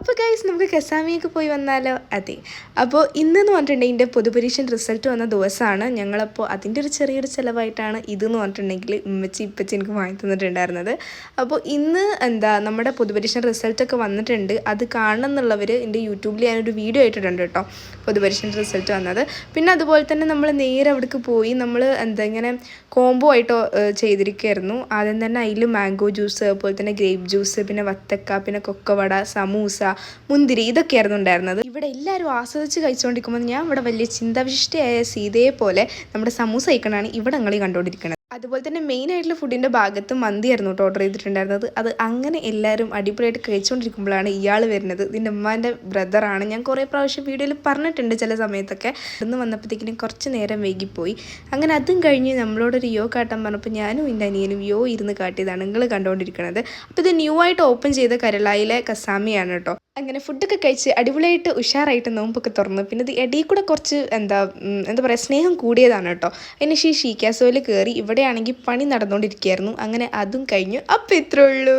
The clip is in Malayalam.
അപ്പോൾ ഗൈസ് നമുക്ക് കസാമിയൊക്കെ പോയി വന്നാലോ? അതെ. അപ്പോൾ ഇന്നെന്ന് പറഞ്ഞിട്ടുണ്ടെങ്കിൽ എൻ്റെ പൊതുപരീക്ഷ റിസൾട്ട് വന്ന ദിവസമാണ്. ഞങ്ങളപ്പോൾ അതിൻ്റെ ഒരു ചെറിയൊരു ചിലവായിട്ടാണ് ഇതെന്ന് പറഞ്ഞിട്ടുണ്ടെങ്കിൽ ഇപ്പച്ചി എനിക്ക് വാങ്ങി തന്നിട്ടുണ്ടായിരുന്നത്. അപ്പോൾ ഇന്ന് നമ്മുടെ പൊതുപരീക്ഷ റിസൾട്ടൊക്കെ വന്നിട്ടുണ്ട്. അത് കാണണം എന്നുള്ളവർ എൻ്റെ യൂട്യൂബിൽ ഞാനൊരു വീഡിയോ ഇട്ടിട്ടുണ്ട് കേട്ടോ, പൊതുപരീക്ഷ റിസൾട്ട് വന്നത്. പിന്നെ അതുപോലെ തന്നെ നമ്മൾ നേരെ അവിടേക്ക് പോയി നമ്മൾ ഇങ്ങനെ കോംബോ ആയിട്ടോ ചെയ്തിരിക്കുകയായിരുന്നു. ആദ്യം തന്നെ അതിൽ മാംഗോ ജ്യൂസ്, അതുപോലെ തന്നെ ഗ്രേപ്പ് ജ്യൂസ്, പിന്നെ വത്തക്ക, പിന്നെ കൊക്കവട, സമൂസ, മുന്തിരി, ഇതൊക്കെയായിരുന്നു ഉണ്ടായിരുന്നത്. ഇവിടെ എല്ലാവരും ആസ്വദിച്ച് കഴിച്ചുകൊണ്ടിരിക്കുമ്പോൾ ഞാൻ ഇവിടെ വലിയ ചിന്താവിശിഷ്ടയായ സീതയെ പോലെ നമ്മുടെ സമൂസ കഴിക്കണതാണ് ഇവിടെ നിങ്ങൾ കണ്ടുകൊണ്ടിരിക്കുന്നത്. അതുപോലെ തന്നെ മെയിൻ ആയിട്ടുള്ള ഫുഡിൻ്റെ ഭാഗത്ത് മന്തിയായിരുന്നു കേട്ടോ ഓർഡർ ചെയ്തിട്ടുണ്ടായിരുന്നത്. അത് അങ്ങനെ എല്ലാവരും അടിപൊളിയായിട്ട് കഴിച്ചുകൊണ്ടിരിക്കുമ്പോഴാണ് ഇയാൾ വരുന്നത്. ഇതിൻ്റെ ഉമ്മാൻ്റെ ബ്രദറാണ്. ഞാൻ കുറേ പ്രാവശ്യം വീഡിയോയിൽ പറഞ്ഞിട്ടുണ്ട് ചില സമയത്തൊക്കെ. ഇന്ന് വന്നപ്പോഴത്തേക്കിനും കുറച്ച് നേരം വൈകിപ്പോയി. അങ്ങനെ അതും കഴിഞ്ഞ് നമ്മളോടൊരു യോ കാട്ടാൻ പറഞ്ഞപ്പോൾ ഞാനും എൻ്റെ അനിയനും യോ ഇരുന്ന് കാട്ടിയതാണ് നിങ്ങൾ കണ്ടുകൊണ്ടിരിക്കുന്നത്. അപ്പോൾ ഇത് ന്യൂ ആയിട്ട് ഓപ്പൺ ചെയ്ത കരളായിലെ കസാമിയാണ് കേട്ടോ. അങ്ങനെ ഫുഡൊക്കെ കഴിച്ച് അടിപൊളിയായിട്ട് ഉഷാറായിട്ട് നോമ്പൊക്കെ തുറന്ന് പിന്നെ ഇത് ഇടയിൽ കൂടെ കുറച്ച് എന്താ പറയുക സ്നേഹം കൂടിയതാണ് കേട്ടോ. അതിന് ഷീക്കാസോയിൽ കയറി. ഇവിടെയാണെങ്കിൽ പണി നടന്നുകൊണ്ടിരിക്കുകയായിരുന്നു. അങ്ങനെ അതും കഴിഞ്ഞു. അപ്പോൾ ഇത്രേ ഉള്ളൂ.